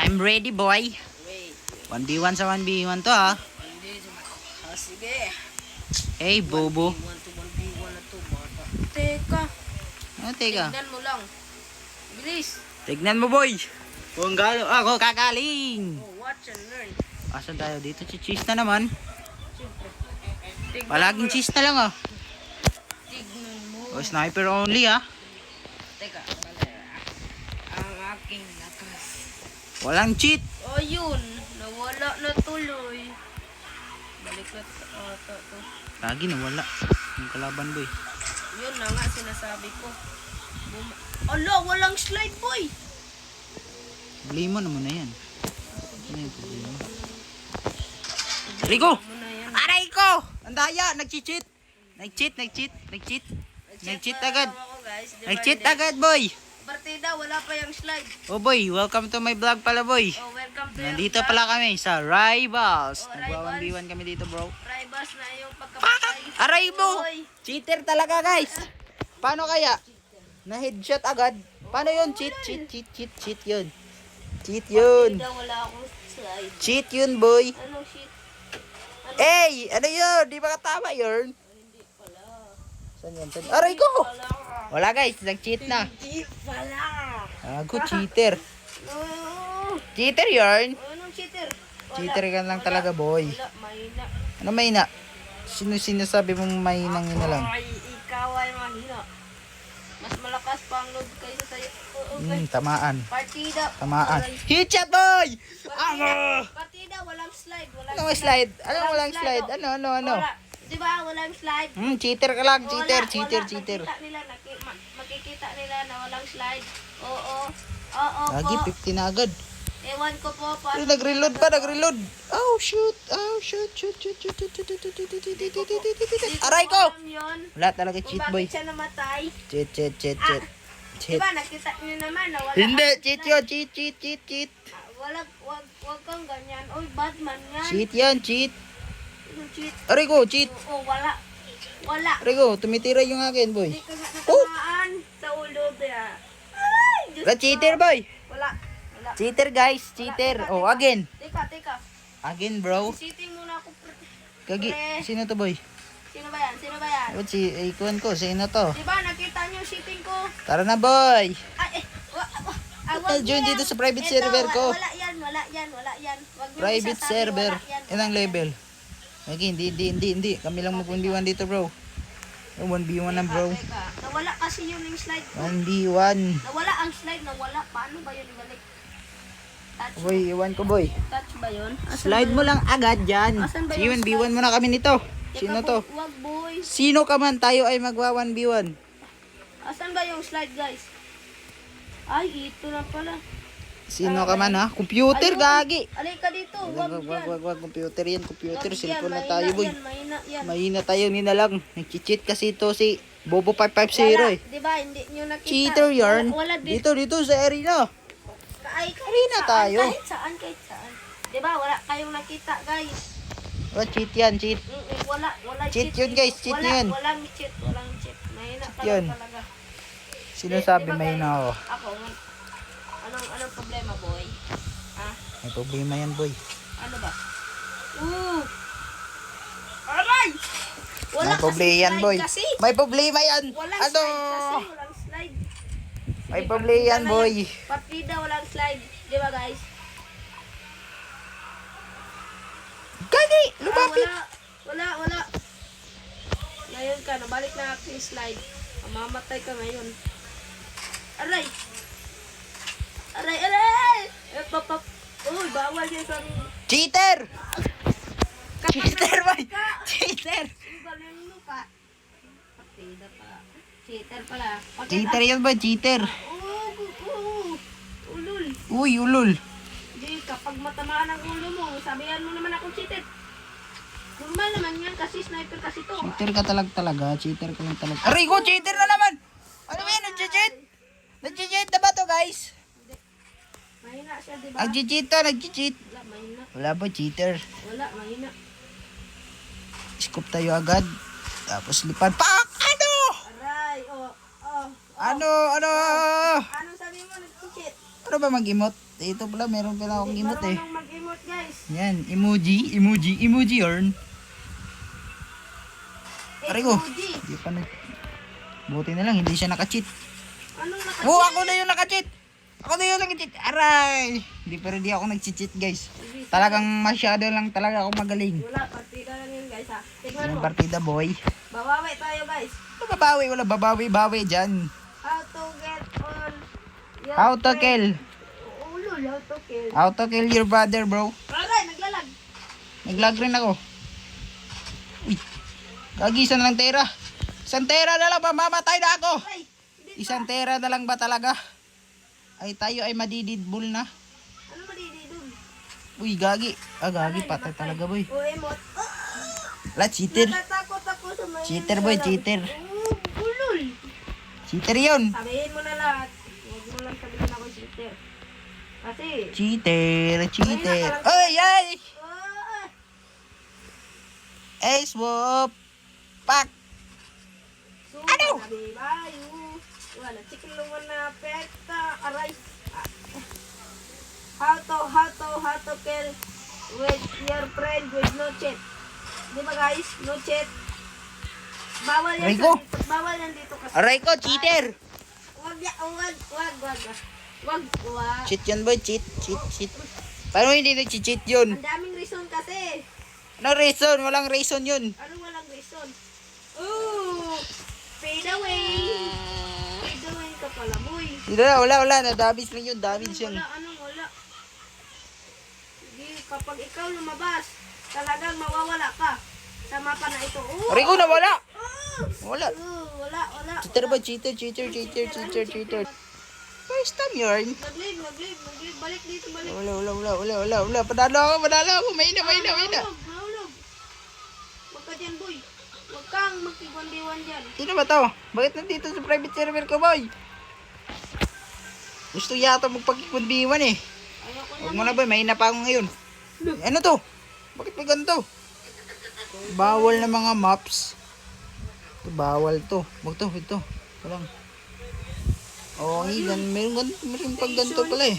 I'm ready, boy. Wait. 1v1 sa 1v1 to, ha? Sige. Hey, bobo. 1v1 na to, bata. Teka. Ano, teka? Tignan mo lang. Bilis. Tignan mo, boy. Kung galo ako kakaling. Oh, watch and learn. Asan tayo dito? Cheese na naman. Siyempre. Tignan Palaging mo cheese na lang, ah. Tignan mo. O, sniper only, ah. Teka, pala. Ang aking lakas. Walang cheat. Oh, yun. Nawala na tuloy. Balik na to. Lagi nawala. Yung kalaban, boy. Yun na nga sinasabi ko. Ala, walang slide, boy. Problema naman na yan. Ano yung problema? Rico! Mo na yan. Aray ko! Ang daya! Nag-cheat! Nag-cheat agad! Ako, guys. Di ba Nag-cheat hindi? agad, boy! Partida, wala pa yung slide. Oh, boy! Welcome to my vlog pala, boy! Oh, welcome to Nandito yung pala kami sa Rivals. Oh, Nagwa-1v1 kami dito, bro. Rivals na yung pagkapatay. Aray mo! Oy. Cheater talaga, guys! Paano kaya? Na-headshot agad? Paano yun? Cheat yun. Cheat yun. Partida, wala akong slide. Cheat yun, boy. Anong shit? Hey! Ano yun? Di ba katama yun? Hindi pala. Saan yan? Aray ko! Wala. Wala, guys. Nag-cheat na. Hindi pala. Ako, cheater. Oh. Cheater yun. Anong cheater? Wala. Cheater ka lang talaga, boy. Wala, mahina. Ano mahina? Sino sinasabi mong mahinang yun na lang? Ay, ikaw ay mahina. Mas malakas pa ang load kaysa sa'yo. Okay. Tamaan. Partida. Tamaan. Walang- Headshot, boy! Partida, walang slide. Ano slide? Ano walang slide? oh. Ano? Wala. Diba, walang slide. Cheater ka lang. Wala, Cheater. Makikita nila, makikita nila na walang slide. Oo Lagi, po. 50 na agad. Ewan ko po. paano- Nag-reload pa. Oh, shoot. Aray ko! Alam yun. Wala talaga Kung cheat, bakit boy. siya namatay. Cheat. Diba, nakita niyo naman na wala. Hindi, kang cheat slide. yun. Cheat. Wag kang ganyan. Oy, Batman yan. Cheat yan, cheat. Yung cheat. Aray ko, cheat. Oo, wala. Wala. Aray ko, tumitira yung akin, boy. Hindi ka nga natamaan sa ulo niya. Ay, Diyos Wala, ko. cheater, boy. Wala. Cheater, guys. Cheater. Teka, Oh, teka. again. Teka. Again, bro. Sitting muna ako. Kagi, Pre. sino to, boy? Sino ba yan? Ba't si ikuan ko? Sino to? Diba, nakita niyo yung sitting ko? Tara na, boy. Ay, Ba't join dito sa private server ko? Wala yan. Wag niyo Private isasabi, server. wala yan, Yan ang wala level. Kagi, hindi. Kami lang mag-1v1 dito, bro. 1v1 na, bro. Teka, nawala kasi yun yung slide ko. 1v1. Nawala ang slide, nawala. Paano ba yun ibalik? Touch, Boy, iwan ko, boy. touch ba yun? Asan Slide ba mo yun? lang agad dyan. Asan ba Si yung 1v1 mo na kami nito. Teka Sino po, to? Wag boy. Sino ka man, tayo ay magwa 1v1. Asan ba yung slide, guys? Ay, ito na pala. Sino ka man, ha? Computer, Ayun. gagi. Alay ka dito, wag yan. Wag. Computer yan. Computer. Wag yan, Cellphone na mahina tayo, boy. yan, mahina yan. Mahina tayo, ni na lang. Nag-cheat kasi ito si Bobo 550 eh. Diba, hindi nyo nakita. Cheater yarn. Wala dito. Dito sa arena. Ay, Arena tayo. Kahit saan. Diba, wala kayong nakita, guys. Oh, cheat yan, cheat. Wala Cheat yun, guys, cheat yun. Walang cheat. Mahina Cheat pa yun. lang talaga. Sino sabi Diba, may guys, na ako? Ako, anong problema, boy? Ha? May problema yan, boy. Ano ba? Aray! Wala May problema yan, slide boy. kasi. May problema yan. Walang Ano? slide kasi. Walang slide. May problema yan, boy. Partida, walang slide. Di ba, guys? Gagi! Lumapit! Wala. Ngayon ka, nabalik na aking slide. Mamamatay ka ngayon. Aray! Papap. Uy, bawal yan sa amin. Cheater! Cheater, boy! Cheater! Galing mo pa. Partida pa. Cheater pala. Cheater yan, boy. Cheater. Ulul. Uy, ulol. Di, kapag matamaan ang ulo mo, sabihan mo naman akong cheater. Normal naman yan kasi sniper kasi to. Cheater ka talaga. Cheater ka lang talaga. Aray ko, cheater na naman! Ano ba yan? Nag-cheat? Nag-cheat na ba to, guys? Mahina siya, di ba? Nag-cheat to, nag-cheat. Wala, mahina. Wala ba, cheater? Wala, mahina. Scoop tayo agad. Tapos lipan. Pak! Ano? Aray, Ano? Ano sabi mo, nag-cheat? Ano ba mag-emote? Ito pala, meron pala akong Hindi emote eh. marunong mag-emote guys. Yan, emoji yarn. Aray ko. Emoji. Hindi pa buti na lang, hindi siya naka-cheat. Anong naka-cheat? Oh, ako na yung naka-cheat. Ako na yung naka-cheat. Aray. Hindi ako nag-cheat guys. Talagang masyado lang talaga ako magaling. Wala, partida lang yun guys ha. Tignan Yung mo. partida boy. Bawawi tayo guys. Wala babawi dyan. How to get on your How to friend. kill? Ulol, how to kill. How to kill your brother, bro. Aray, naglalag. Nag-lag rin ako. Uy. Gagi, isa na lang tera. Isang tera na lang, mamamatay na ako. Aray, hindi pa. Isang tera na lang ba talaga? Ay, tayo ay madididbull na. Ano madididun? Uy, gagi. Gagi, patay talaga, boy. O emote. Wala, cheater. Natatakot ako sa mga Cheater, boy, cheater. Ulol. Cheater yun. Sabihin mo na lahat. Huwag mo lang sabihin ako cheater. Kasi, Cheater. Ay, ay! ah, Ay, swap. Pak. Ano? Sabi bayo. Wala, chikulungan na pekta. Aray. How to kill with your friend with no chat. Di ba guys? No chat. Bawal yan Rico. bawal yan dito kasi. Aray ko, cheater. Wag. Cheat yun, boy. Cheat. Paano hindi nag-cheat yun? Ang daming reason kasi. Ano reason? Walang reason yun. Ano walang reason? Ooh! Fade away! Fade away ka pala, boy. Wala. Na-damage lang yun. Damage yun. Wala? Hindi, kapag ikaw lumabas, talagang mawawala ka sa mapa na ito. Ooh! Aray ko, nawala. Ooh! Wala. Wala. Cheater ba? Cheater. First time yarn. Nag-leave. Balik dito, balik. Wala. Padalo ako. May na. Nahulog. Huwag ka dyan, boy. Huwag kang magkigwan-diwan dyan. Sino ba to? Bakit nandito sa private server ko, boy? Gusto yata magpagkikundiwan eh. Ayoko Huwag na. mo na, boy. May pa ako ngayon. Ano to? Bakit may ganito? Bawal na mga maps. Ito, bawal to. Huwag to. Ito lang. Meron pag ganito pala eh.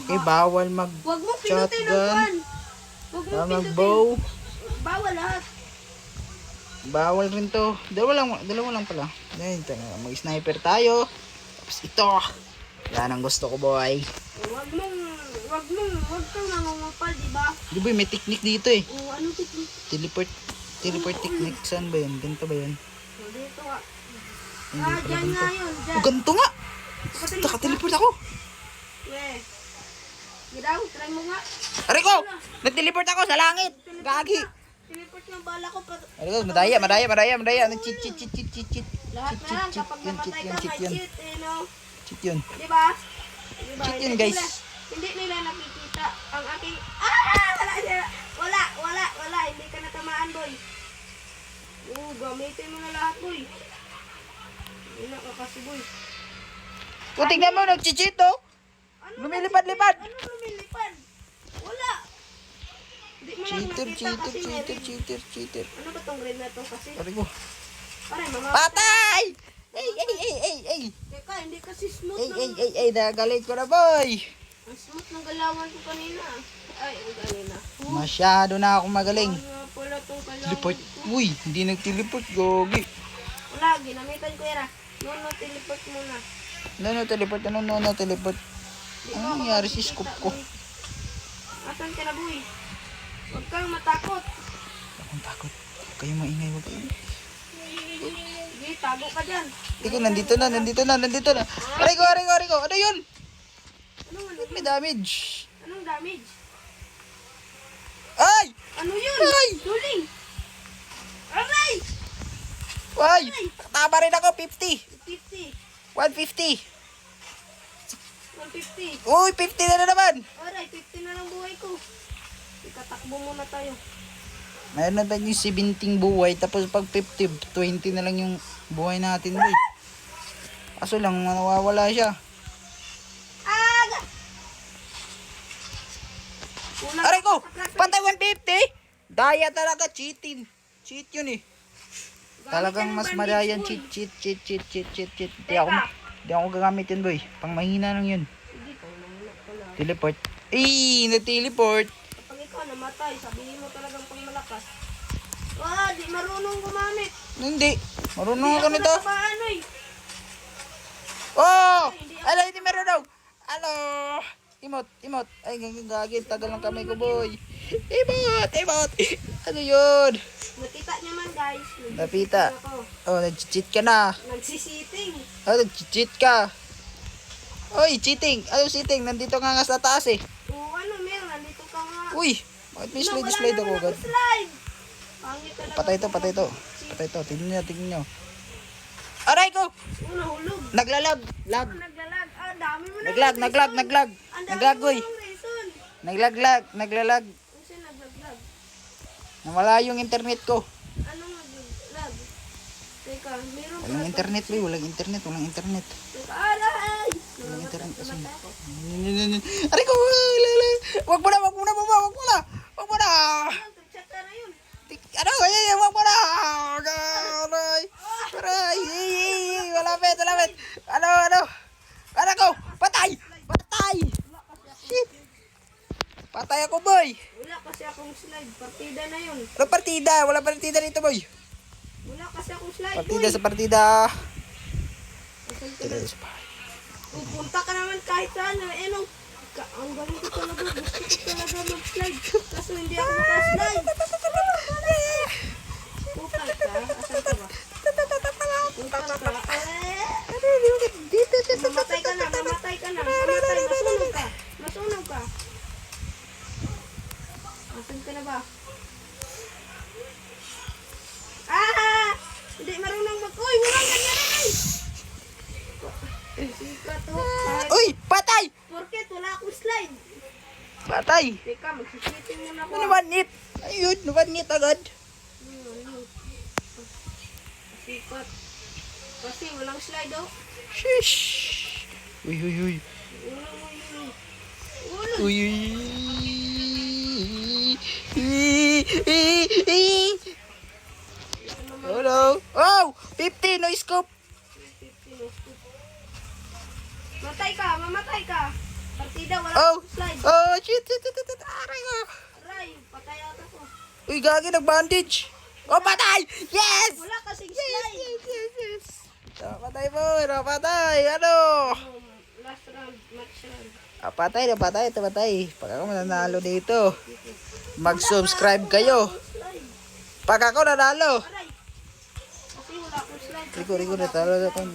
Okay, bawal Huwag mo pinutin ang Shotgun. pan. Huwag mo pinutin. mag-bow. Bawal lahat. Bawal rin to. Dalawa lang pala. Mag-sniper tayo. Tapos ito. Yan ang gusto ko, boy. Huwag kang nangungupal, di ba? Di ba, may technique dito eh. O, ano technique? Teleport technique. Saan ba yun? Ganito ba yun? O, dito nga. Hindi pala Dyan ganito. nga yun, dyan. Ganito nga! Nakateleport Naka-teleport ako! Yeah. Gidaw, try mo nga. Aray ko! Nag-teleport ako sa langit! Gagi! Teleport ng bala ko. Aray ko, madaya. Cheat. Lahat na lang, kapag namatay ka, may cheat yun. cheat, eh, no? Cheat yun. Di ba? Cheat yun, guys. Hindi nila nakikita ang aking... Wala. Hindi ka natamaan, boy. Gamitin mo na lahat, boy. Hindi na ka kasi, boy. Kung tignan mo, nag-cheat oh! Ano Lumilipad-lipad. Ano lumilipad? Wala. Hindi mo lang nakita kasi meron. Cheater. Ano ba tong green na to kasi? Aray ko. Pare, mga... Patay! Ay! Teka, hindi kasi smooth Ay, nagalit ko na, boy! Ang smooth ng galawan ko kanina. Ay, ang kanina. Masyado na ako magaling. Ano pala tong galawan Teleport. ko? Uy, hindi nag-teleport, gogi. Wala, ginamitan ko yan ah. No, teleport muna. No, teleport. Ano nangyari si scoop ko? Asan ka na, boy? Huwag kang matakot. Akong takot. Huwag kayo maingay, huwag kayo. Sige, tago ka dyan. Ikaw, nandito na. Aray ko. Ano yun? May damage. Anong damage? Ay! Ano yun? Ay! Duling! Aray! Ay! Tama rin ako, 50. 50. 150. 150. Uy, 50 na naman. Aray, 50 na lang buhay ko. Ikatakbo muna tayo. Mayroon na tayo yung 17 buhay, tapos pag 50, 20 na lang yung buhay natin, boy. Kaso lang, nawawala siya. Aga! Aray ko! Pantay 150! Daya talaga, cheating. Cheat yun eh. Talagang mas madayan, cheat. Di ako gagamit yun, boy. Pang mahina lang yun. Hindi, pang mahina pala Teleport. Na-teleport. Kapag ikaw namatay, sabihin mo talagang pang malakas. Di marunong gumamit. Hindi. Marunong Hindi ako nito. nakapaano eh. Oh! Ala, hindi marunong. Ano? Imot. Ay, gagawin. Tagal ng kamay ko, boy. Imot. Ano yun? Nakita niyo man guys. Napita. Ako. Oh, nag-cheat ka na. Nagsisiting. Oh, nag-cheat ka. Oy, cheating. Ano cheating? Nandito nga sa taas eh. Ano Mel, nandito ka nga. Uy, bakit may Wala slide ako naman agad? slide. Pangit talaga. Patay ito. Tingnan nyo. Aray ko! Nahulog. Naglalag. Lag. Naglalag. Dami mo na. Naglag. Naglag, boy. Reason. Naglalag. Kasi naglaglag. Nawala yung internet ko. Anong naglag? Teka, meron pa. Walang internet, boy. Walang internet. Teka, aray! Walang internet. Namatay ako. Aray ko! Wag mo na! Wag mo na! Check ka na yun. Ano? Wag mo na! Aray! Malapit! Ano ko? Patay! Shit! Patay ako, boy! Wala kasi akong slide. Partida na yun. Ano partida? Wala partida dito, boy. Wala kasi akong slide. Partida boy. sa partida. Asan ka na? Pupunta ka naman kahit saan. Ang galing ko talaga. Gusto ko talaga mag-slide. Kaso hindi ako makaslide. Pupal ka? Asan ka ba? Pupal ka? Mamatay ka na. Masunog ka. Asan ka na ba? Hindi marunong Uy, walang ganyan na ay! Sika to. Uy! Patay! Porket wala akong slide. Patay! Teka, magsisiting muna ako. Nabanit! Ayun, nabanit agad. Sikat. Kasi walang slide oh. Shish! Uy! Uy! Hello! Oh! 50! No scope! Mamatay ka. Partida, wala Oh! akong slide. Oh! Shit! Aray ko! Aray, patay ata ko. Uy, gagi, nag-bandage! Oh, patay! Yes! Wala kasing slide. Yes! Napatay po! Napatay! Ano? Last round, match round. Napatay. Pag ako mananalo dito, mag-subscribe kayo. Slide. Pag ako nanalo. Aray. Kasi wala akong slide. Rico, natalo na kung...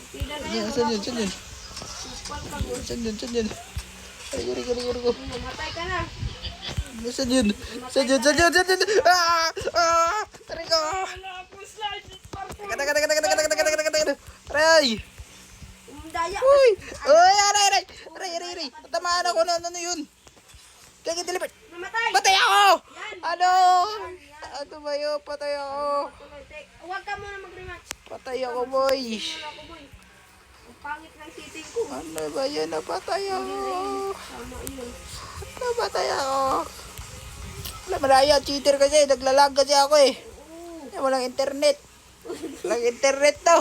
Partida na yun. Saan yun? Supal ka mo. Saan yun? Rico. Mamatay ka na. Saan yun? Rico! Wala akong slide. Taga. Aray! Daya. Uy! Aray! Tamaan ako na ano yun? Kaya deliver. Mamatay. Patay ako! Yan. Ano? Ano ba yun? Patay ako. Huwag ka muna mag-rematch. Patay ako, boy. Wala ako, boy. Ang pangit ng sitting ko. Ano ba yun? Napatay ako. Tama yun. Napatay ako. Wala, malaya. Cheater kasi. Naglalag kasi ako eh. Oo. Walang internet. Walang internet to.